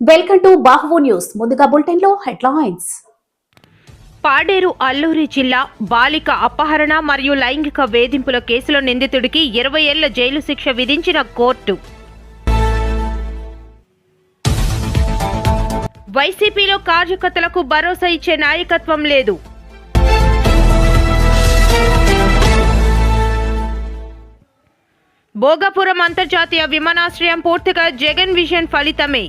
Welcome to Bahuvu news. ముందుగా bulletin లో headlines. Paderu Alluri జిల్లా బాలిక అపహరణ మరియు లైంగిక వేధింపుల కేసులో నిందితుడికి 20 ఏళ్ల జైలు శిక్ష విధించిన కోర్టు. వైసీపీలో కార్యకర్తలకు భరోసా ఇచ్చే నాయకత్వం లేదు. భోగాపురం అంతర్జాతీయ విమానాశ్రయం పూర్తిగా జగన్ విజన్ ఫలితమే.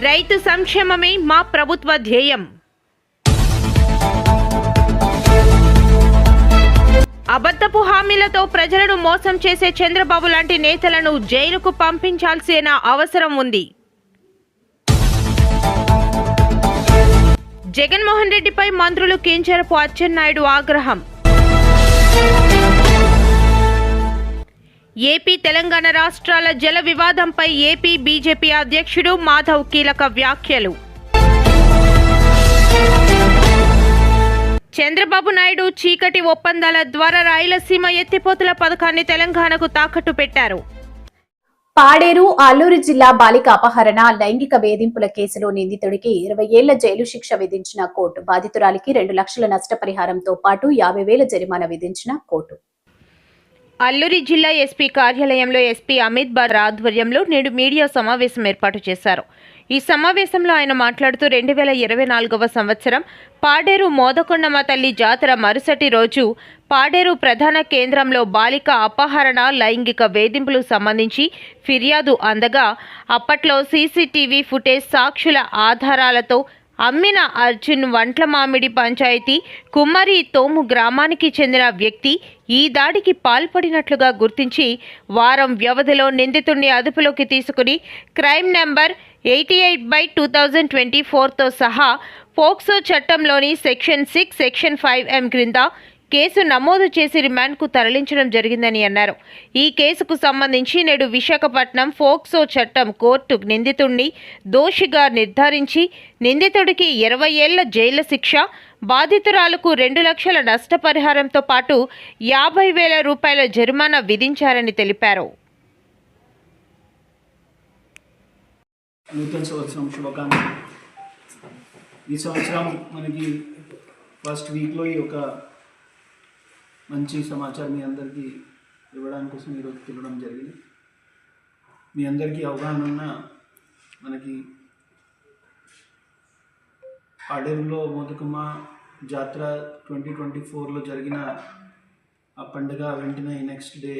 రైతు సంక్షేమమే మా ప్రభుత్వ ధ్యేయం. అబద్ధపు హామీలతో ప్రజలను మోసం చేసే చంద్రబాబు లాంటి నేతలను జైలుకు పంపించాల్సిన అవసరం ఉంది. జగన్మోహన్ రెడ్డిపై మంత్రులు కింజరపు అచ్చెన్నాయుడు ఆగ్రహం. ఏపీ తెలంగాణ రాష్ట్రాల జల వివాదంపై ఏపీ బీజేపీ అధ్యక్షుడు మాధవ్ కీలక వ్యాఖ్యలు. చంద్రబాబు నాయుడు చీకటి ఒప్పందాల ద్వారా రాయలసీమ ఎత్తిపోతల పథకాన్ని తెలంగాణకు తాకట్టు పెట్టారు. పాడేరు అల్లూరి జిల్లా బాలిక అపహరణ లైంగిక వేధింపుల కేసులో నిందితుడికి 20 ఏళ్ల జైలు శిక్ష విధించిన కోర్టు. బాధితురాలికి 2 లక్షల నష్టపరిహారంతో పాటు 50,000 జరిమానా విధించిన కోర్టు. అల్లూరి జిల్లా ఎస్పీ కార్యాలయంలో ఎస్పీ అమిత్ బార్ ఆధ్వర్యంలో నేడు మీడియా సమావేశం ఏర్పాటు చేశారు. ఈ సమావేశంలో ఆయన మాట్లాడుతూ 2024వ సంవత్సరం పాడేరు మోదకొండమ్మ తల్లి జాతర మరుసటి రోజు పాడేరు ప్రధాన కేంద్రంలో బాలిక అపహరణ లైంగిక వేధింపులు సంబంధించి ఫిర్యాదు అందగా అప్పట్లో సీసీటీవీ ఫుటేజ్ సాక్షుల ఆధారాలతో అమ్మిన అర్జున్ వంట్లమామిడి పంచాయతీ కుమ్మరి తోము గ్రామానికి చెందిన వ్యక్తి ఈ దాడికి పాల్పడినట్లుగా గుర్తించి వారం వ్యవధిలో నిందితుడిని అదుపులోకి తీసుకుని క్రైమ్ నెంబర్ 88/2024తో సహా పోక్సో చట్టంలోని సెక్షన్ 6, సెక్షన్ 5M క్రింద కేసు నమోదు చేసి రిమాండ్కు తరలించడం జరిగిందని అన్నారు. ఈ కేసుకు సంబంధించి నేడు విశాఖపట్నం పోక్సో చట్టం కోర్టు నిందితుడిని దోషిగా నిర్ధారించి నిందితుడికి 20 ఏళ్ల జైలు శిక్ష, బాధితురాలకు 2 లక్షల నష్టపరిహారంతో పాటు 50,000 రూపాయల జరిమానా విధించారని తెలిపారు. నూతన సంవత్సరం శుభాకాంక్షలు. ఈ సంవత్సరం మనకి ఫస్ట్ వీక్లో ఈ ఒక మంచి సమాచారం మీ అందరికీ ఇవ్వడానికి కోసం ఈరోజు తిరగడం జరిగింది. మీ అందరికీ అవగాహన ఉన్న మనకి పాడేరులో మోదకమ్మ జాతర 2024లో జరిగిన ఆ పండుగ వెంటనే నెక్స్ట్ డే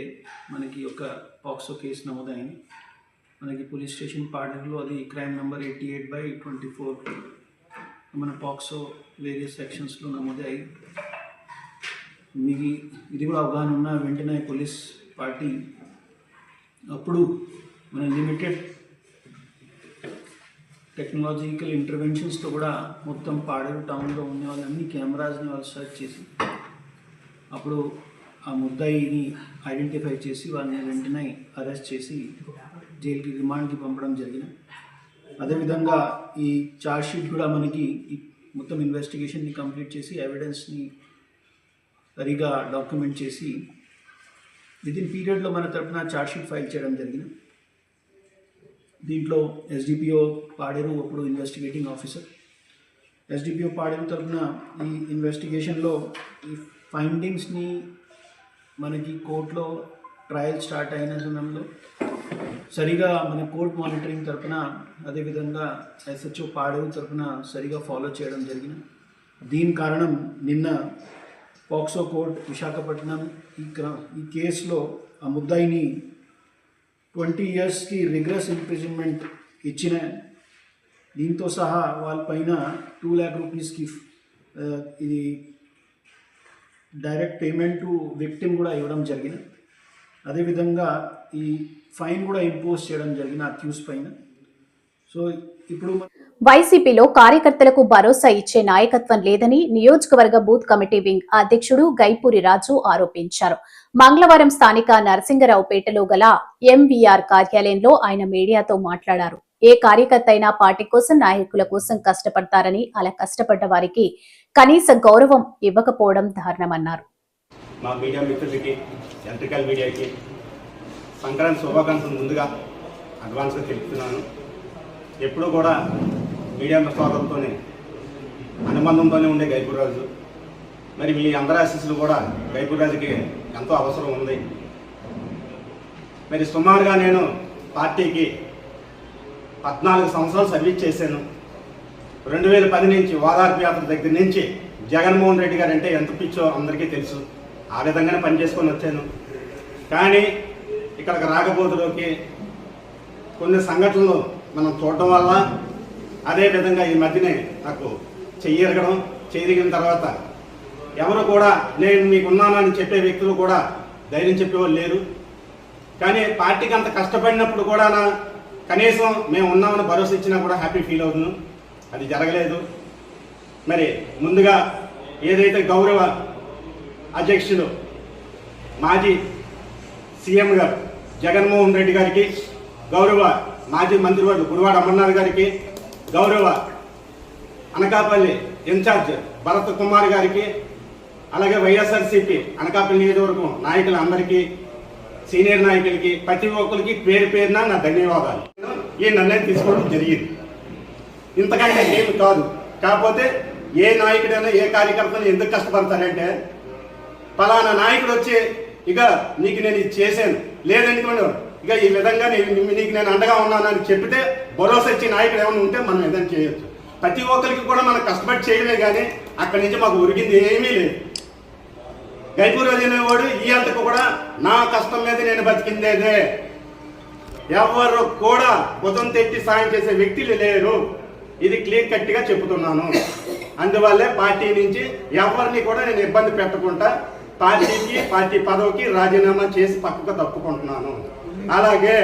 మనకి ఒక పాక్సో కేసు నమోదైంది. మనకి పోలీస్ స్టేషన్ పాడేరులో అది క్రైమ్ నెంబర్ 88/24 మన పాక్సో వేరియస్ సెక్షన్స్లో నమోదయ్యి మీకు ఇది కూడా అవగాహన ఉన్న వెంటనే పోలీస్ పార్టీ అప్పుడు మన లిమిటెడ్ టెక్నాలజికల్ ఇంటర్వెన్షన్స్తో కూడా మొత్తం పాడేరు టౌన్లో ఉన్న వాళ్ళన్ని కెమెరాస్ని వాళ్ళు సెర్చ్ చేసి అప్పుడు ఆ ముద్దాయిని ఐడెంటిఫై చేసి వాళ్ళని వెంటనే అరెస్ట్ చేసి జైలుకి రిమాండ్కి పంపడం జరిగింది. అదేవిధంగా ఈ ఛార్జ్షీట్ కూడా మనకి మొత్తం ఇన్వెస్టిగేషన్ని కంప్లీట్ చేసి ఎవిడెన్స్ని సరిగా డాక్యుమెంట్ చేసి విదిన్ పీరియడ్లో మన తరఫున ఛార్జ్షీట్ ఫైల్ చేయడం జరిగింది. దీంట్లో ఎస్డిపిఓ పాడేరు అప్పుడు ఇన్వెస్టిగేటింగ్ ఆఫీసర్, ఎస్డిపిఓ పాడేరు తరఫున ఈ ఇన్వెస్టిగేషన్లో ఈ ఫైండింగ్స్ని మనకి కోర్టులో ట్రయల్ స్టార్ట్ అయిన సమయంలో సరిగా మన కోర్ట్ మానిటరింగ్ తరఫున అదేవిధంగా ఎస్హెచ్ఓ పాడేరు తరఫున సరిగా ఫాలో చేయడం జరిగింది. దీని కారణం నిన్న పాక్సో కోర్ట్ విశాఖపట్నం ఈ కేసులో ఆ ముద్దాయిని 20 yearsకి రిగ్రెస్ ఇంప్రిజన్మెంట్ ఇచ్చిన దీంతో సహా వాళ్ళపైన 2 lakh రూపీస్కి ఇది డైరెక్ట్ పేమెంట్ టు విక్టిమ్ కూడా ఇవ్వడం జరిగింది. అదేవిధంగా ఈ ఫైన్ కూడా ఇంపోజ్ చేయడం జరిగింది అక్యూజ్ పైన. సో ఇప్పుడు వైసీపీలో కార్యకర్తలకు భరోసా ఇచ్చే నాయకత్వం లేదని నియోజకవర్గ బూత్ కమిటీ వింగ్ అధ్యక్షుడు గైపూరి రాజు ఆరోపించారు. మంగళవారం స్థానిక నరసింగరావుపేటలో గల ఎంవీఆర్ కార్యాలయంలో ఆయన మీడియాతో మాట్లాడారు. ఏ కార్యకర్త అయినా పార్టీ కోసం, నాయకుల కోసం కష్టపడతారని, అలా కష్టపడ్డ వారికి కనీస గౌరవం ఇవ్వకపోవడం దారుణమన్నారు. మా మీడియా మిత్రులకి, ఎలక్ట్రికల్ మీడియాకి, సంక్రాంతి శుభాకాంక్షలు ముందుగా అడ్వాన్స్గా తెలుపుతున్నాను. ఎప్పుడూ కూడా మీడియా సోదరులతోనే అనుబంధంతోనే ఉండే గైపూర్రాజు. మరి మీ అందరి ఆశీస్సులు కూడా గైపూర్రాజుకి ఎంతో అవసరం ఉంది. మరి సుమారుగా నేను పార్టీకి 14 సంవత్సరాలు సర్వీస్ చేశాను. 2010 నుంచి ఓదార్పు యాత్ర దగ్గర నుంచి జగన్మోహన్ రెడ్డి గారు అంటే ఎంత పిచ్చో అందరికీ తెలుసు. ఆ విధంగానే పనిచేసుకొని వచ్చాను. కానీ ఇక్కడికి రాకపోతులోకి కొన్ని సంఘటనలు మనం చూడటం వల్ల, అదేవిధంగా ఈ మధ్యనే నాకు చెయ్యరగడం తర్వాత ఎవరు కూడా నేను మీకున్నానని చెప్పే వ్యక్తులు కూడా ధైర్యం చెప్పేవాళ్ళు లేరు. కానీ పార్టీకి అంత కష్టపడినప్పుడు కూడా కనీసం మేము ఉన్నామని భరోసా ఇచ్చినా కూడా హ్యాపీ ఫీల్ అవుతున్నాను. అది జరగలేదు. మరి ముందుగా ఏదైతే గౌరవ అధ్యక్షులు మాజీ సీఎం గారు జగన్మోహన్ రెడ్డి గారికి, గౌరవ మాజీ మంత్రివర్యులు గుడివాడ అమర్నాథ్ గారికి, గౌరవ అనకాపల్లి ఇన్ఛార్జ్ భరత్ కుమార్ గారికి, అలాగే వైఎస్ఆర్సీపీ అనకాపల్లి నియోజకవర్గం నాయకులందరికీ, సీనియర్ నాయకులకి, ప్రతి ఒక్కరికి పేరు పేరున నా ధన్యవాదాలు. ఈ నిర్ణయం తీసుకోవడం జరిగింది. ఇంతకంటే ఏమి కాదు. కాకపోతే ఏ నాయకుడైనా ఏ కార్యకర్తలు ఎందుకు కష్టపడతారంటే, ఫలానా నాయకుడు వచ్చి ఇక నీకు నేను ఇది చేశాను, లేదనుకోండి ఇక ఈ విధంగా నీకు నేను అండగా ఉన్నానని చెప్పితే భరోసా ఇచ్చే నాయకుడు ఏమైనా ఉంటే మనం ఏదైనా చేయొచ్చు. ప్రతి ఒక్కరికి కూడా మనం కష్టపడి చేయడమే కానీ అక్కడి నుంచి మాకు ఉరిగింది ఏమీ లేదు. గైపూర్రాజు అనేవాడు ఈ అంతకు కూడా నా కష్టం మీద నేను బతికిందేదే. ఎవరు కూడా భుజం తెట్టి సాయం చేసే వ్యక్తులు లేరు. ఇది క్లియర్ కట్గా చెబుతున్నాను. అందువల్లే పార్టీ నుంచి ఎవరిని కూడా నేను ఇబ్బంది పెట్టకుండా పార్టీకి, పార్టీ పదవికి రాజీనామా చేసి పక్కకు తప్పుకుంటున్నాను. అలాగే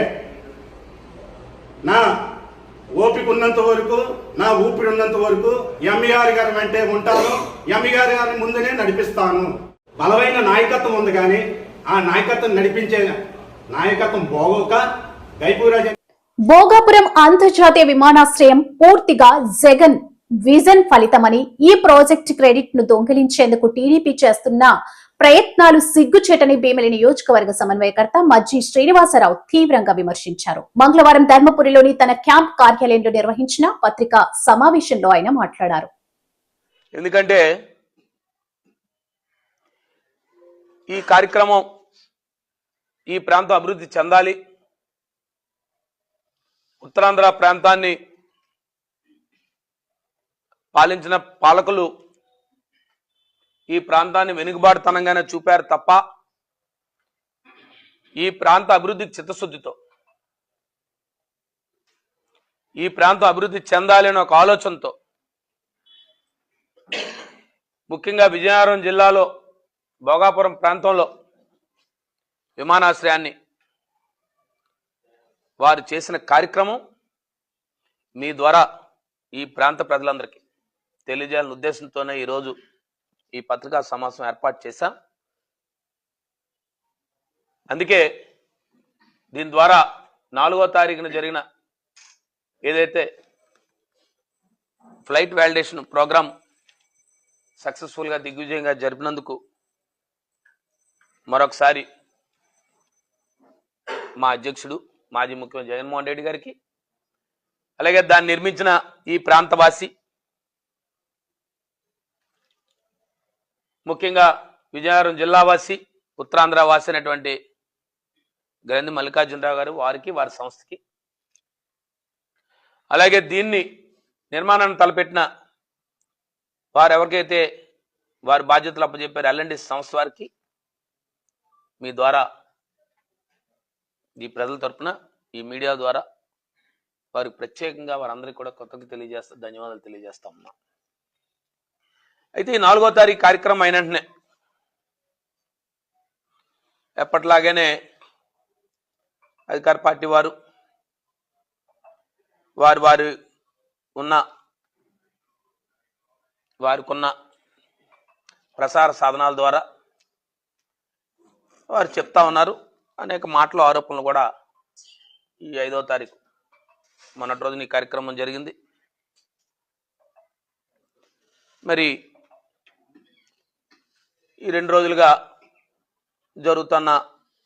నా ఓపిక ఉన్నంత వరకు, నా ఊపిరి ఉన్నంత వరకు ఎంఈఆర్ గారి వెంటే ఉంటాను. ఎంఈఆర్ గారి ముందునే నడిపిస్తాను. బలమైన నాయకత్వం ఉంది, కానీ ఆ నాయకత్వం నడిపించే నాయకత్వం బాగోక గైపూర్రాజు భోగాపురం అంతర్జాతీయ విమానాశ్రయం పూర్తిగా జగన్ విజన్ ఫలితమని, ఈ ప్రాజెక్ట్ క్రెడిట్ ను దొంగిలించేందుకు టీడీపీ చేస్తున్న ప్రయత్నాలు సిగ్గుచేటని భీమిలి నియోజకవర్గ సమన్వయకర్త మజ్జి శ్రీనివాసరావు తీవ్రంగా విమర్శించారు. మంగళవారం ధర్మపురిలోని తన క్యాంప్ కార్యాలయంలో నిర్వహించిన పత్రికా సమావేశంలో ఆయన మాట్లాడారు. ఎందుకంటే ఈ కార్యక్రమం ఈ ప్రాంతం అభివృద్ధి చెందాలి, ఉత్తరాంధ్ర ప్రాంతాన్ని పాలించిన పాలకులు ఈ ప్రాంతాన్ని వెనుకబాటుతనంగానే చూపారు తప్ప ఈ ప్రాంత అభివృద్ధికి చిత్తశుద్ధితో ఈ ప్రాంతం అభివృద్ధి చెందాలి అనే ఒక ఆలోచనతో, ముఖ్యంగా విజయనగరం జిల్లాలో భోగాపురం ప్రాంతంలో విమానాశ్రయాన్ని వారు చేసిన కార్యక్రమం మీ ద్వారా ఈ ప్రాంత ప్రజలందరికీ తెలియజేయాలనే ఉద్దేశంతోనే ఈరోజు ఈ పత్రికా సమావేశం ఏర్పాటు చేశాం. అందుకే దీని ద్వారా 4వ తారీఖున జరిగిన ఏదైతే ఫ్లైట్ వాలిడేషన్ ప్రోగ్రామ్ సక్సెస్ఫుల్గా దిగ్విజయంగా జరిపినందుకు మరొకసారి మా అధ్యక్షుడు మాజీ ముఖ్యమంత్రి జగన్మోహన్ రెడ్డి గారికి, అలాగే దాన్ని నిర్మించిన ఈ ప్రాంతవాసి, ముఖ్యంగా విజయనగరం జిల్లావాసి, ఉత్తరాంధ్ర వాసి అయినటువంటి గ్రంథి మల్లికార్జునరావు గారు, వారికి, వారి సంస్థకి, అలాగే దీన్ని నిర్మాణాన్ని తలపెట్టిన వారు ఎవరికైతే వారి బాధ్యతలు అప్పచెప్పారు ఎల్ఎండి సంస్థ వారికి మీ ద్వారా ఈ ప్రజల తరపున ఈ మీడియా ద్వారా వారికి ప్రత్యేకంగా వారందరికీ కూడా ధన్యవాదాలు తెలియజేస్తా ఉన్నా. అయితే ఈ 4వ తారీఖు కార్యక్రమం అయిన వెంటనే ఎప్పటిలాగానే అధికార పార్టీ వారు వారికున్న ప్రసార సాధనాల ద్వారా వారు చెప్తా ఉన్నారు. అనేక మాటలు, ఆరోపణలు కూడా ఈ 5వ తారీఖు మొన్నటి రోజున ఈ కార్యక్రమం జరిగింది. మరి ఈ 2 రోజులుగా జరుగుతున్న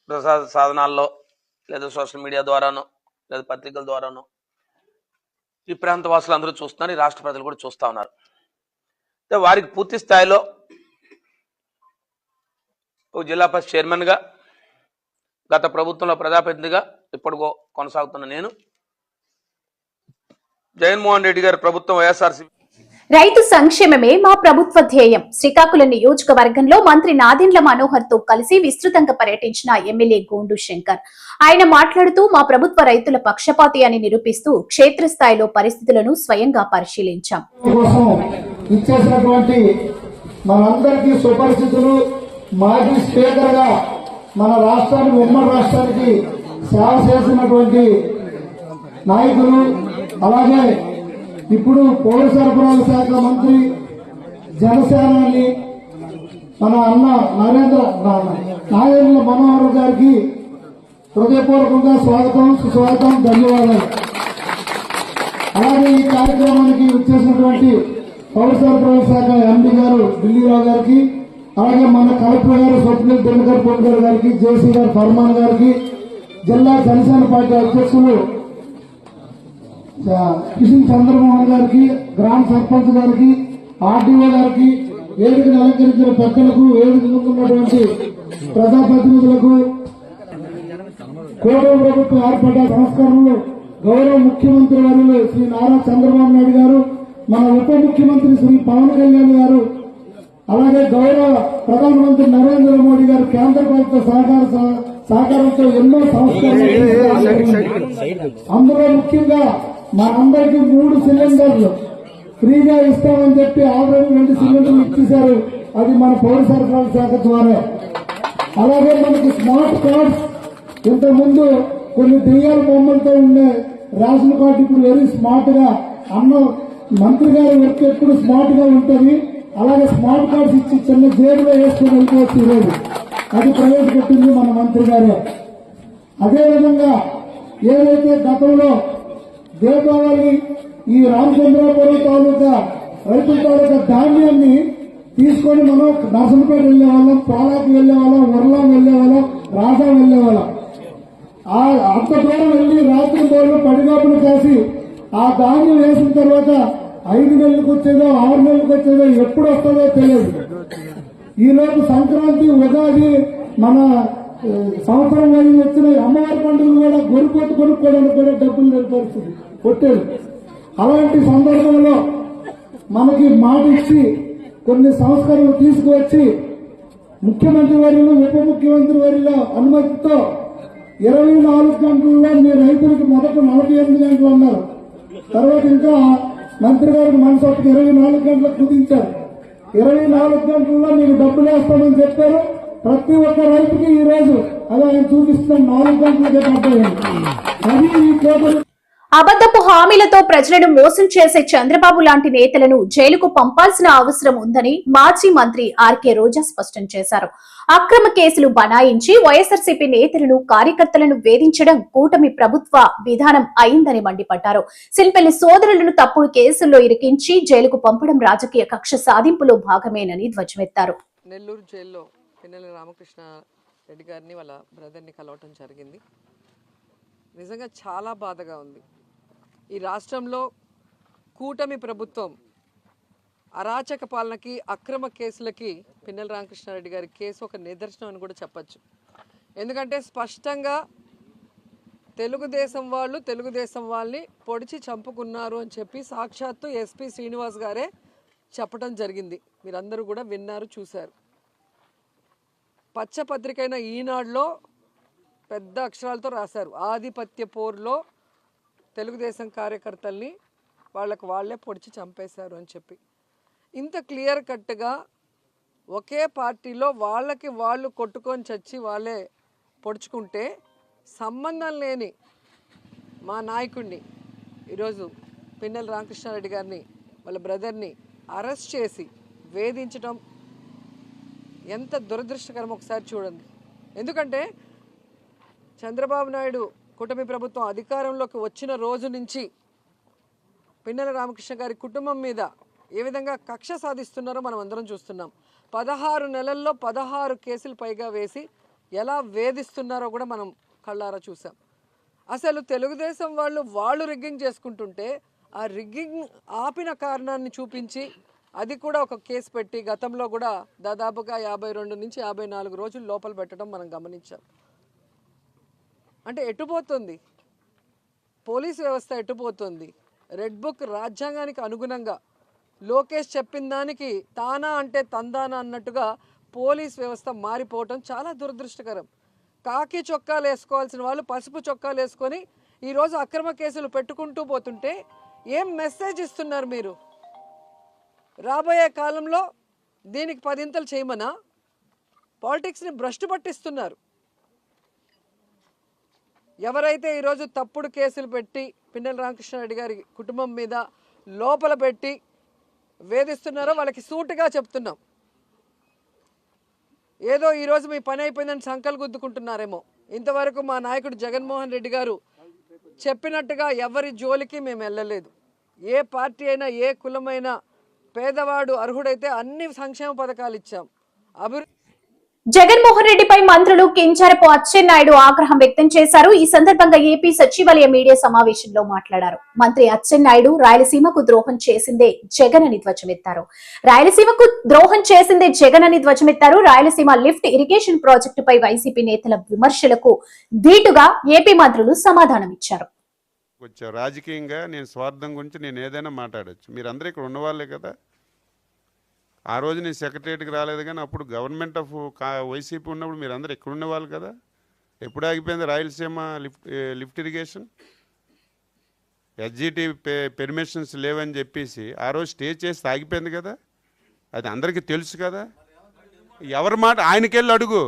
ప్రసార సాధనాల్లో లేదా సోషల్ మీడియా ద్వారానో లేదా పత్రికల ద్వారానో ఈ ప్రాంత వాసులు అందరూ చూస్తున్నారు, ఈ రాష్ట్ర ప్రజలు కూడా చూస్తూ ఉన్నారు. అయితే వారికి పూర్తి స్థాయిలో ఒక జిల్లా పరిషత్ చైర్మన్గా, గత ప్రభుత్వంలో ప్రజాప్రతినిధిగా ఇప్పటికో కొనసాగుతున్న నేను, జగన్మోహన్ రెడ్డి గారి ప్రభుత్వం వైఎస్ఆర్సీపీ రైతు సంక్షేమమే మా ప్రభుత్వ ధ్యేయం. శ్రీకాకుళం నియోజకవర్గంలో మంత్రి నాదెండ్ల మనోహర్ తో కలిసి విస్తృతంగా పర్యటించిన ఎమ్మెల్యే గోండు శంకర్ ఆయన మాట్లాడుతూ మా ప్రభుత్వ రైతుల పక్షపాతి అని నిరూపిస్తూ క్షేత్రస్థాయిలో పరిస్థితులను స్వయంగా పరిశీలించాం. మనందరికీ సుపరిచితులు, మాజీ స్పీకర్ గా మన రాష్ట్రానికి, ఉమ్మడి రాష్ట్రానికి సేవ చేసినటువంటి నాయకులు, అలాగే ఇప్పుడు పౌర సరఫరాల శాఖ మంత్రి, జనసేనాని మన అన్న నాదెండ్ల మనోహర్ గారికి హృదయపూర్వకంగా స్వాగతం, సుస్వాగతం, ధన్యవాదాలు. అలాగే ఈ కార్యక్రమానికి వచ్చేసినటువంటి పౌర సరఫరాల శాఖ ఎంపీ గారు ఢిల్లీరావు గారికి, అలాగే మన కలెక్టర్ గారు స్వప్నిల్ దినకర్ పొంగర్ గారికి, జేసీ గారు ఫర్మాన్ గారికి, జిల్లా జనసేన పార్టీ అధ్యక్షులు కిషన్ చంద్రమోహన్ గారికి, గ్రామ సర్పంచ్ గారికి, ఆర్డీఓ గారికి, వేదికను అలంకరించిన పెద్దలకు, వేదిక ఉన్నటువంటి ప్రజాప్రతినిధులకు, కూటమి ప్రభుత్వం ఏర్పడ్డ సంస్కరణలు గౌరవ ముఖ్యమంత్రి వర్యులు శ్రీ నారా చంద్రబాబు నాయుడు గారు, మన ఉప ముఖ్యమంత్రి శ్రీ పవన్ కళ్యాణ్ గారు, అలాగే గౌరవ ప్రధానమంత్రి నరేంద్ర మోడీ గారు కేంద్ర ప్రభుత్వ సహకారంతో ఎన్నో సంస్కరణలు, అందులో ముఖ్యంగా మనందరికీ 3 సిలిండర్లు ఫ్రీగా ఇస్తామని చెప్పి ఆల్రెడీ 2 సిలిండర్లు ఇచ్చేశారు. అది మన పౌర సరఫరాల శాఖ ద్వారా. అలాగే మనకి స్మార్ట్ కార్డ్స్, ఇంతకుముందు కొన్ని దెయ్యాల బొమ్మలతో ఉండే రేషన్ కార్డు ఇప్పుడు వెరీ స్మార్ట్ గా మంత్రి గారి వర్క్ ఎప్పుడు స్మార్ట్ గా ఉంటుంది. అలాగే స్మార్ట్ కార్డ్స్ ఇచ్చి చిన్న జేబులో వేసుకుని వెళ్ళిపోవచ్చు. ఈరోజు అది ప్రవేశపెట్టింది మన మంత్రి గారే. అదేవిధంగా ఏదైతే గతంలో దీపావళి ఈ రామచంద్రాపురం తాలూకా రైతుల తాలూకా ధాన్యాన్ని తీసుకొని మనం నర్సంపేట వెళ్లేవాళ్ళం, పాలాకి వెళ్లేవాళ్ళం, ఉర్లాం వెళ్లేవాళ్ళం, రాజా వెళ్లేవాళ్ళం. అంత దూరం వెళ్లి రాత్రి బోర్లు పడిగాపులు కాసి ఆ ధాన్యం వేసిన తర్వాత 5 నెలలకు వచ్చేదో 6 నెలలకు వచ్చేదో ఎప్పుడు వస్తుందో తెలియదు. ఈలోపు సంక్రాంతి, ఉగాది, మన సంవత్సరం కలిగి వచ్చిన అమ్మవారి పండుగలు కూడా గొర్రెపోతు కొనుక్కోవడానికి కూడా డబ్బులు లేని పరిస్థితి కొట్టారు. అలాంటి సందర్భంలో మనకి మాట ఇచ్చి కొన్ని సంస్కరణలు తీసుకువచ్చి ముఖ్యమంత్రి వర్యులు, ఉప ముఖ్యమంత్రి వర్యుల అనుమతితో 24 గంటల్లో మీ రైతులకు మొదట 48 గంటలు అన్నారు. తర్వాత ఇంకా మంత్రి గారికి మనసొప్పకి 24 గంటలకు కుదించారు. 24 గంటల్లో మీకు డబ్బులు వేస్తామని చెప్పారు. ప్రతి ఒక్క రైతుకి ఈ రోజు అలా ఆయన చూపిస్తున్న 4 గంటలకే పడ్డాయండి. అది ఈ కోట అబద్ధపు హామీలతో ప్రజలను మోసం చేసే చంద్రబాబు లాంటి నేతలను జైలుకు పంపాల్సిన అవసరం ఉందని మాజీ మంత్రి ఆర్కే రోజా స్పష్టం చేశారు. అక్రమ కేసులు బనాయించి వైఎస్ఆర్సీపీ నేతలను, కార్యకర్తలను వేధించడం కూటమి ప్రభుత్వ విధానం అయిందని మండిపడ్డారు. సిల్పెల్లి సోదరులను తప్పుడు కేసుల్లో ఇరికించి జైలుకు పంపడం రాజకీయ కక్ష సాధింపులో భాగమేనని ధ్వజమెత్తారు. నెల్లూరు జైల్లో పిన్నెల రామకృష్ణ రెడ్డి గారిని వాళ్ళ బ్రదర్ని కలవటం జరిగింది. నిజంగా చాలా బాధగా ఉంది. ఈ రాష్ట్రంలో కూటమి ప్రభుత్వం అరాచక పాలనకి, అక్రమ కేసులకి పిన్నెల రామకృష్ణారెడ్డి గారి కేసు ఒక నిదర్శనం అని కూడా చెప్పచ్చు. ఎందుకంటే స్పష్టంగా తెలుగుదేశం వాళ్ళని పొడిచి చంపుకున్నారు అని చెప్పి సాక్షాత్తు ఎస్పీ శ్రీనివాస్ గారే చెప్పడం జరిగింది. మీరందరూ కూడా విన్నారు, చూశారు. పచ్చపత్రికైన ఈనాడులో పెద్ద అక్షరాలతో రాశారు, ఆధిపత్య పోరులో తెలుగుదేశం కార్యకర్తల్ని వాళ్ళే పొడిచి చంపేశారు అని చెప్పి. ఇంత క్లియర్ కట్గా ఒకే పార్టీలో వాళ్ళకి వాళ్ళు కొట్టుకొని చచ్చి వాళ్ళే పొడుచుకుంటే సంబంధం లేని మా నాయకుడిని ఈరోజు పిన్నెల రామకృష్ణారెడ్డి గారిని, వాళ్ళ బ్రదర్ని అరెస్ట్ చేసి వేధించడం ఎంత దురదృష్టకరం ఒకసారి చూడండి. ఎందుకంటే చంద్రబాబు నాయుడు కూటమి ప్రభుత్వం అధికారంలోకి వచ్చిన రోజు నుంచి పిన్నెల రామకృష్ణ గారి కుటుంబం మీద ఏ విధంగా కక్ష సాధిస్తున్నారో మనం అందరం చూస్తున్నాం. 16 నెలల్లో 16 కేసులు పైగా వేసి ఎలా వేధిస్తున్నారో కూడా మనం కళ్ళారా చూసాం. అసలు తెలుగుదేశం వాళ్ళు రిగ్గింగ్ చేసుకుంటుంటే ఆ రిగ్గింగ్ ఆపిన కారణాన్ని చూపించి అది కూడా ఒక కేసు పెట్టి గతంలో కూడా దాదాపుగా 52 నుంచి 54 రోజులు లోపల పెట్టడం మనం గమనించాం. అంటే ఎటుపోతుంది పోలీస్ వ్యవస్థ, ఎటుపోతుంది? రెడ్ బుక్ రాజ్యాంగానికి అనుగుణంగా లోకేష్ చెప్పిన దానికి తానా అంటే తందానా అన్నట్టుగా పోలీస్ వ్యవస్థ మారిపోవటం చాలా దురదృష్టకరం. కాకి చొక్కాలు వేసుకోవాల్సిన వాళ్ళు పసుపు చొక్కాలు వేసుకొని ఈరోజు అక్రమ కేసులు పెట్టుకుంటూ పోతుంటే ఏం మెసేజ్ ఇస్తున్నారు మీరు? రాబోయే కాలంలో దీనికి 10 ఇంతలు చేయమనా? పాలిటిక్స్ని భ్రష్టు పట్టిస్తున్నారు. ఎవరైతే ఈరోజు తప్పుడు కేసులు పెట్టి పిన్నెల రామకృష్ణారెడ్డి గారి కుటుంబం మీద లోపల పెట్టి వేధిస్తున్నారో వాళ్ళకి సూటిగా చెప్తున్నాం. ఏదో ఈరోజు మీ పని అయిపోయిందని సంకలు గుద్దుకుంటున్నారేమో. ఇంతవరకు మా నాయకుడు జగన్మోహన్ రెడ్డి గారు చెప్పినట్టుగా ఎవరి జోలికి మేము వెళ్ళలేదు. ఏ పార్టీ అయినా ఏ కులమైనా పేదవాడు అర్హుడైతే అన్ని సంక్షేమ పథకాలు ఇచ్చాం. జగన్మోహన్ రెడ్డిపై మంత్రులు కింజరపు అచ్చెన్నాయుడు ఆగ్రహం వ్యక్తం చేశారు. ఈ సందర్భంగా ఏపీ సచివాలయ మీడియా సమావేశంలో మాట్లాడారు. మంత్రి అచ్చెన్నాయుడు రాయలసీమకు ద్రోహం చేసిందే జగన్ అని ధ్వజమెత్తారు. రాయలసీమకు ద్రోహం చేసిందే జగన్ అని ధ్వజమెత్తారు. రాయలసీమ లిఫ్ట్ ఇరిగేషన్ ప్రాజెక్టుపై వైసీపీ నేతల విమర్శలకు ధీటుగా ఏపీ మంత్రులు సమాధానమిచ్చారు. రాజకీయంగా నేను స్వార్థం గురించి నేను ఏదైనా మాట్లాడచ్చు. మీరందరూ ఇక్కడ ఉన్నవాళ్ళే కదా. ఆ రోజు నేను సెక్రటరీకి రాలేదు, కానీ అప్పుడు గవర్నమెంట్ ఆఫ్ వైసీపీ ఉన్నప్పుడు మీరు అందరూ ఇక్కడ ఉన్నవాళ్ళు కదా. ఎప్పుడు ఆగిపోయింది Rayalaseema lift irrigation? SGT permissions లేవని చెప్పేసి ఆ రోజు స్టే చేసి ఆగిపోయింది కదా. అది అందరికీ తెలుసు కదా. ఎవరి మాట ఆయనకెళ్ళి అడుగు.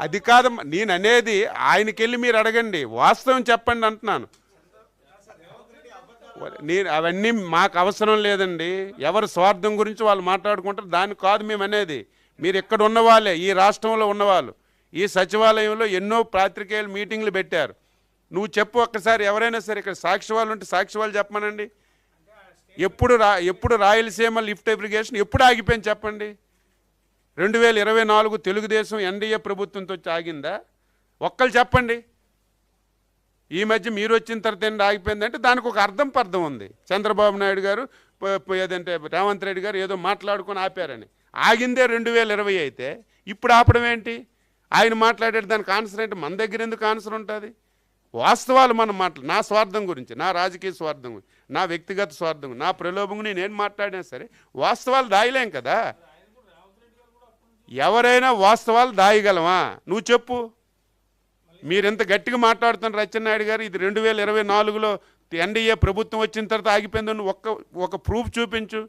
అది కాదు నేను అనేది, ఆయనకెళ్ళి మీరు అడగండి, వాస్తవం చెప్పండి అంటున్నాను. నేను అవన్నీ మాకు అవసరం లేదండి. ఎవరి స్వార్థం గురించి వాళ్ళు మాట్లాడుకుంటారు, దాన్ని కాదు మేము అనేది. మీరు ఇక్కడ ఉన్నవాళ్ళే, ఈ రాష్ట్రంలో ఉన్నవాళ్ళు. ఈ సచివాలయంలో ఎన్నో పాత్రికేయులు మీటింగ్లు పెట్టారు. నువ్వు చెప్పు ఒక్కసారి, ఎవరైనా సరే ఇక్కడ సాక్షి వాళ్ళు ఉంటే సాక్షి వాళ్ళు చెప్పమనండి. ఎప్పుడు రాయలసీమ లిఫ్ట్ ఇరిగేషన్ ఎప్పుడు ఆగిపోయింది చెప్పండి? 2024 తెలుగుదేశం ఎన్డీఏ ప్రభుత్వంతో ఆగిందా? ఒక్కళ్ళు చెప్పండి. ఈ మధ్య మీరు వచ్చిన తర్వాత ఆగిపోయిందంటే దానికి ఒక పర్థం ఉంది. చంద్రబాబు నాయుడు గారు ఏదంటే రేవంత్ రెడ్డి గారు ఏదో మాట్లాడుకొని ఆపారని. ఆగిందే 2020 అయితే ఇప్పుడు ఆపడం ఏంటి? ఆయన మాట్లాడేది దానికి ఆన్సర్ ఏంటి? మన దగ్గర ఎందుకు ఆన్సర్ ఉంటుంది? వాస్తవాలు మనం నా స్వార్థం గురించి, నా రాజకీయ స్వార్థం గురించి, నా వ్యక్తిగత స్వార్థం, నా ప్రలోభం నేను మాట్లాడినా సరే వాస్తవాలు దాయలేం కదా. ఎవరైనా వాస్తవాలు దాయగలమా? నువ్వు చెప్పు. మీరెంత గట్టిగా మాట్లాడుతున్నారు అచ్చెన్నాయుడు గారు. ఇది 2024లో ఎన్డీఏ ప్రభుత్వం వచ్చిన తర్వాత ఆగిపోయిందని ఒక ప్రూఫ్ చూపించు.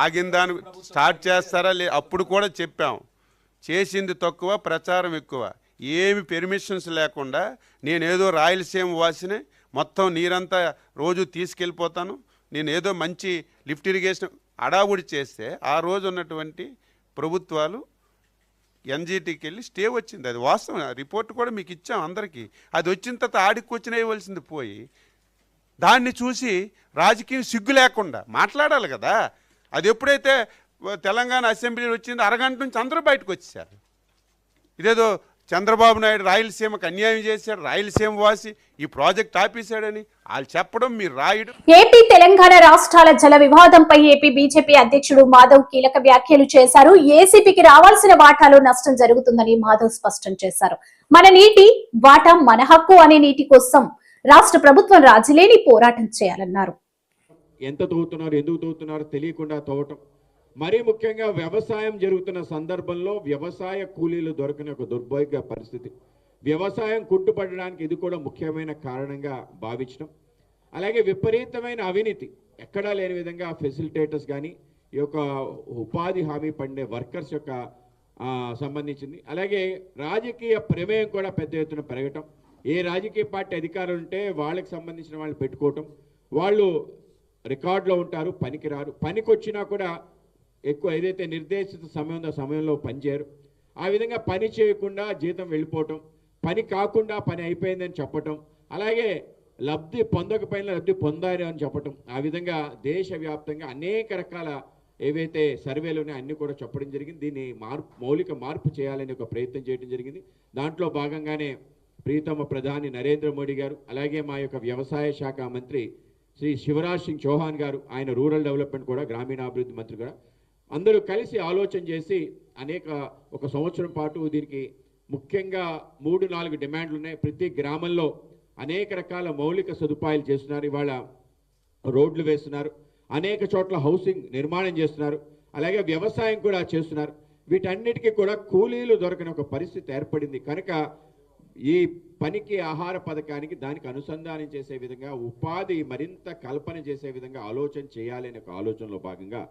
ఆగిన దాని స్టార్ట్ చేస్తారా? అప్పుడు కూడా చెప్పాం, చేసింది తక్కువ, ప్రచారం ఎక్కువ. ఏమి పెర్మిషన్స్ లేకుండా నేనేదో రాయలసీమ వాసిని, మొత్తం నీరంతా రోజు తీసుకెళ్ళిపోతాను, నేనేదో మంచి లిఫ్ట్ ఇరిగేషన్ అడావుడి చేస్తే ఆ రోజు ఉన్నటువంటి ప్రభుత్వాలు ఎన్జిటికి వెళ్ళి స్టే వచ్చింది. అది వాస్తవం. రిపోర్ట్ కూడా మీకు ఇచ్చాం అందరికీ. అది వచ్చిన తర్వాత ఆడికి వచ్చిన ఇవ్వాల్సింది పోయి దాన్ని చూసి రాజకీయం సిగ్గు లేకుండా మాట్లాడాలి కదా. అది ఎప్పుడైతే తెలంగాణ అసెంబ్లీలో వచ్చిందో అరగంట నుంచి అందరూ బయటకు వచ్చేసారు. ఇదేదో చంద్రబాబు నాయుడు రాయలసీమకు అన్యాయం చేశాడు, రాయలసీమ వాసి ఈ ప్రాజెక్ట్ ఆపేశాడని వాళ్ళు చెప్పడం మీరు రాయడు. ఏపీ తెలంగాణ రాష్ట్రాల జల వివాదంపై ఏపీ బీజేపీ అధ్యక్షుడు మాధవ్ కీలక వ్యాఖ్యలు చేశారు. ఏసీపీకి రావాల్సిన వాటాలో నష్టం జరుగుతుందని మాధవ్ స్పష్టం చేశారు. మన నీటి వాటా మన హక్కు అనే నీటి కోసం రాష్ట్ర ప్రభుత్వం రాజీలేని పోరాటం చేయాలన్నారు. ఎంత తవ్వుతున్నారు, ఎందుకు తవ్వుతున్నారో తెలియకుండా తవ్వటం, మరీ ముఖ్యంగా వ్యవసాయం జరుగుతున్న సందర్భంలో వ్యవసాయ కూలీలు దొరకని ఒక దుర్భోగ్య పరిస్థితి, వ్యవసాయం కుంటుపడడానికి ఇది కూడా ముఖ్యమైన కారణంగా భావించడం. అలాగే విపరీతమైన అవినీతి, ఎక్కడా లేని విధంగా ఫెసిలిటేటర్స్ కానీ ఈ యొక్క ఉపాధి హామీ పడే వర్కర్స్ యొక్క సంబంధించింది. అలాగే రాజకీయ ప్రమేయం కూడా పెద్ద ఎత్తున పెరగటం. ఏ రాజకీయ పార్టీ అధికారులు ఉంటే వాళ్ళకి సంబంధించిన వాళ్ళు పెట్టుకోవటం, వాళ్ళు రికార్డులో ఉంటారు, పనికి రారు, పనికి వచ్చినా కూడా ఎక్కువ ఏదైతే నిర్దేశిత సమయంలో పనిచేయరు. ఆ విధంగా పని చేయకుండా జీతం వెళ్ళిపోవటం, పని కాకుండా పని అయిపోయిందని చెప్పటం, అలాగే లబ్ధి పొందకపోయినా లబ్ధి పొందారు అని చెప్పటం. ఆ విధంగా దేశవ్యాప్తంగా అనేక రకాల ఏవైతే సర్వేలు ఉన్నాయో అన్నీ కూడా చెప్పడం జరిగింది. దీన్ని మౌలిక మార్పు చేయాలని ఒక ప్రయత్నం చేయడం జరిగింది. దాంట్లో భాగంగానే ప్రీతమ ప్రధాని నరేంద్ర మోడీ గారు, అలాగే మా యొక్క వ్యవసాయ శాఖ మంత్రి శ్రీ శివరాజ్ సింగ్ చౌహాన్ గారు, ఆయన రూరల్ డెవలప్మెంట్ కూడా, గ్రామీణాభివృద్ధి మంత్రి కూడా, అందరూ కలిసి ఆలోచన చేసి ఒక సంవత్సరం పాటు దీనికి ముఖ్యంగా 3-4 డిమాండ్లు ఉన్నాయి. ప్రతి గ్రామంలో అనేక రకాల మౌలిక సదుపాయాలు చేస్తున్నారు. ఇవాళ రోడ్లు వేస్తున్నారు, అనేక చోట్ల హౌసింగ్ నిర్మాణం చేస్తున్నారు, అలాగే వ్యవసాయం కూడా చేస్తున్నారు. వీటన్నిటికీ కూడా కూలీలు దొరకని ఒక పరిస్థితి ఏర్పడింది కనుక ఈ పనికి ఆహార పథకానికి దానికి అనుసంధానం చేసే విధంగా, ఉపాధి మరింత కల్పన చేసే విధంగా ఆలోచన చేయాలనే ఒక ఆలోచనలో భాగంగా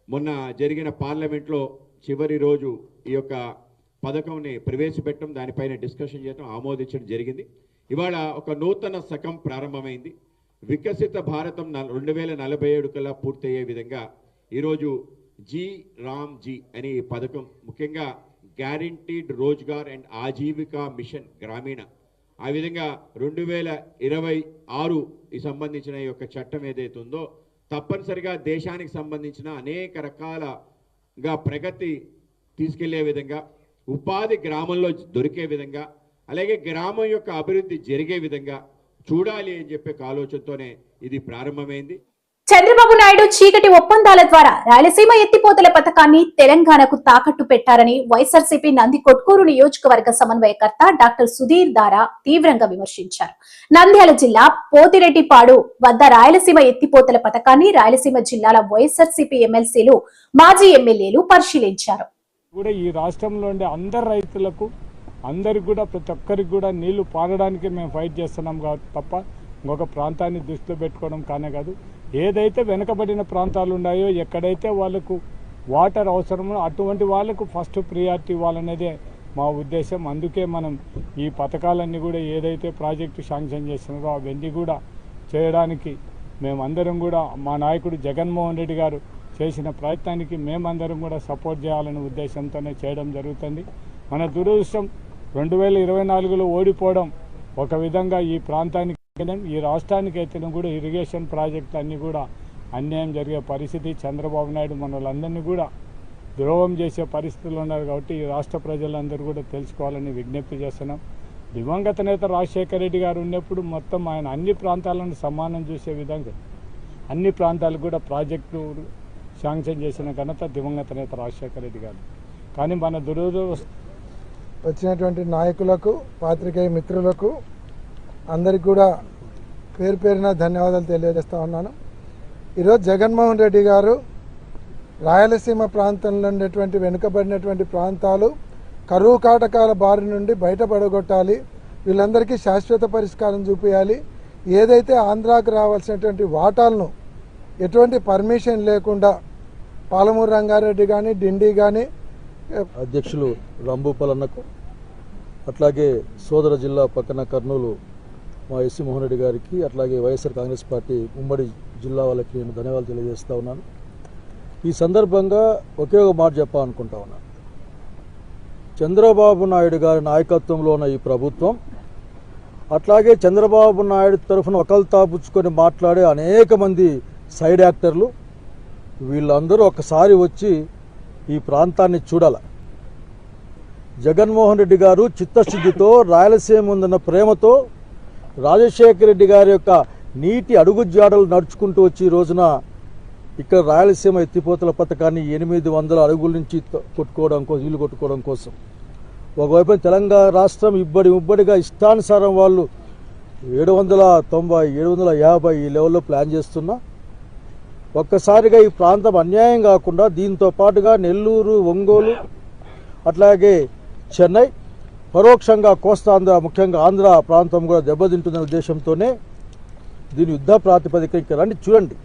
మొన్న జరిగిన పార్లమెంట్లో చివరి రోజు ఈ యొక్క పథకంని ప్రవేశపెట్టడం, దానిపైన డిస్కషన్ చేయడం, ఆమోదించడం జరిగింది. ఇవాళ ఒక నూతన శకం ప్రారంభమైంది. వికసిత భారతం 2047 కల్లా పూర్తయ్యే విధంగా ఈరోజు జీ అనే ఈ పథకం, ముఖ్యంగా guaranteed Rozgar and Ajeevika mission Gramin, ఆ విధంగా 2026 ఈ సంబంధించిన ఈ యొక్క చట్టం ఏదైతే ఉందో తప్పనిసరిగా దేశానికి సంబంధించిన అనేక రకాలగా ప్రగతి తీసుకెళ్లే విధంగా, ఉపాధి గ్రామంలో దొరికే విధంగా, అలాగే గ్రామం యొక్క అభివృద్ధి జరిగే విధంగా చూడాలి అని చెప్పే ఆలోచనతోనే ఇది ప్రారంభమైంది. చంద్రబాబు నాయుడు చీకటి ఒప్పందాల ద్వారా రాయలసీమ ఎత్తిపోతల పథకాన్ని తెలంగాణకు తాకట్టు పెట్టారని వైఎస్ఆర్సీపీ నంది కొట్కూరు నియోజకవర్గ సమన్వయకర్త డాక్టర్ సుధీర్ దారా తీవ్రంగా విమర్శించారు. నంద్యాల జిల్లా పోతిరెడ్డిపాడు వద్ద రాయలసీమ ఎత్తిపోతల పథకాన్ని రాయలసీమ జిల్లాల వైఎస్ఆర్సీపీ ఎమ్మెల్సీలు, మాజీ ఎమ్మెల్యేలు పరిశీలించారు. ఈ రాష్ట్రంలో ఉండే అందరు రైతులకు అందరికి కూడా, ప్రతి ఒక్కరికి కూడా నీళ్లు పారడానికి మేము ఫైట్ చేస్తున్నాం తప్ప ఇంకొక ప్రాంతాన్ని దృష్టిలో పెట్టుకోవడం కానే కాదు. ఏదైతే వెనుకబడిన ప్రాంతాలు ఉన్నాయో, ఎక్కడైతే వాళ్ళకు వాటర్ అవసరమో అటువంటి వాళ్ళకు ఫస్ట్ ప్రియారిటీ ఇవ్వాలనేదే మా ఉద్దేశం. అందుకే మనం ఈ పథకాలన్నీ కూడా ఏదైతే ప్రాజెక్టు శాంక్షన్ చేస్తున్నారో అవన్నీ కూడా చేయడానికి మేమందరం కూడా, మా నాయకుడు జగన్మోహన్ రెడ్డి గారు చేసిన ప్రయత్నానికి మేమందరం కూడా సపోర్ట్ చేయాలనే ఉద్దేశంతోనే చేయడం జరుగుతుంది. మన దురదృష్టం 2024లో ఓడిపోవడం ఒక విధంగా ఈ ప్రాంతానికి, ఈ రాష్ట్రానికి అయితే కూడా ఇరిగేషన్ ప్రాజెక్టులు అన్నీ కూడా అన్యాయం జరిగే పరిస్థితి. చంద్రబాబు నాయుడు మనలందరినీ కూడా ద్రోహం చేసే పరిస్థితులు ఉన్నారు. కాబట్టి ఈ రాష్ట్ర ప్రజలందరూ కూడా తెలుసుకోవాలని విజ్ఞప్తి చేస్తున్నాం. దివంగత నేత రాజశేఖర రెడ్డి గారు ఉన్నప్పుడు మొత్తం ఆయన అన్ని ప్రాంతాలను సమానం చూసే విధంగా అన్ని ప్రాంతాలకు కూడా ప్రాజెక్టులు శాంక్షన్ చేసిన ఘనత దివంగత నేత రాజశేఖర రెడ్డి గారు. కానీ మన దురదృష్టం వచ్చినటువంటి నాయకులకు, పాత్రికేయ మిత్రులకు అందరికీ కూడా పేరు పేరున ధన్యవాదాలు తెలియజేస్తా ఉన్నాను. ఈరోజు జగన్మోహన్ రెడ్డి గారు రాయలసీమ ప్రాంతంలో ఉండేటువంటి వెనుకబడినటువంటి ప్రాంతాలు కరువు కాటకాల బారి నుండి బయటపడగొట్టాలి, వీళ్ళందరికీ శాశ్వత పరిష్కారం చూపించాలి, ఏదైతే ఆంధ్రాకు రావాల్సినటువంటి వాటాలను ఎటువంటి పర్మిషన్ లేకుండా పాలమూరు రంగారెడ్డి కానీ, డిండి కానీ, అధ్యక్షులు రాంభూపాలన్నకు, అట్లాగే సోదర జిల్లా పక్కన కర్నూలు మా ఎస్సీ మోహన్ రెడ్డి గారికి, అట్లాగే వైఎస్ఆర్ కాంగ్రెస్ పార్టీ ఉమ్మడి జిల్లా వాళ్ళకి నేను ధన్యవాదాలు తెలియజేస్తూ ఉన్నాను. ఈ సందర్భంగా ఒకే ఒక మాట చెప్పాలనుకుంటా ఉన్నాను. చంద్రబాబు నాయుడు గారి నాయకత్వంలో ఉన్న ఈ ప్రభుత్వం, అట్లాగే చంద్రబాబు నాయుడు తరఫున ఒకల్తాపుచ్చుకొని మాట్లాడే అనేక మంది సైడ్ యాక్టర్లు, వీళ్ళందరూ ఒకసారి వచ్చి ఈ ప్రాంతాన్ని చూడాల. జగన్మోహన్ రెడ్డి గారు చిత్తశుద్ధితో, రాయలసీమ ఉందన్న ప్రేమతో రాజశేఖర రెడ్డి గారి యొక్క నీటి అడుగుజాడలు నడుచుకుంటూ వచ్చి ఈ రోజున ఇక్కడ రాయలసీమ ఎత్తిపోతల పథకాన్ని 800 అడుగుల నుంచి నీళ్లు కొట్టుకోవడం కోసం ఒకవైపు తెలంగాణ రాష్ట్రం ఇబ్బడిగా ఇష్టానుసారం వాళ్ళు 790, 750 ఈ లెవెల్లో ప్లాన్ చేస్తున్నా, ఒక్కసారిగా ఈ ప్రాంతం అన్యాయం కాకుండా దీంతో పాటుగా నెల్లూరు, ఒంగోలు, అట్లాగే చెన్నై, పరోక్షంగా కోస్తాంధ్ర, ముఖ్యంగా ఆంధ్ర ప్రాంతం కూడా దెబ్బతింటుందనే ఉద్దేశంతోనే దీని యుద్ధ ప్రాతిపదిక రండి చూడండి.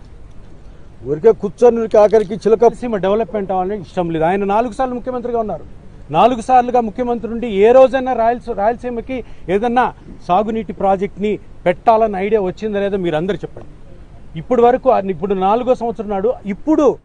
ఊరికే కూర్చొని ఆఖరికి చిలకసీమ డెవలప్మెంట్ అవ్వాలని ఇష్టం లేదు. ఆయన 4 సార్లు ముఖ్యమంత్రిగా ఉన్నారు. 4 సార్లుగా ముఖ్యమంత్రి నుండి ఏ రోజైనా రాయలసీమకి ఏదన్నా సాగునీటి ప్రాజెక్ట్ని పెట్టాలన్న ఐడియా వచ్చిందా లేదో మీరు అందరూ చెప్పండి. ఇప్పుడు వరకు, ఇప్పుడు 4వ సంవత్సరం నాడు ఇప్పుడు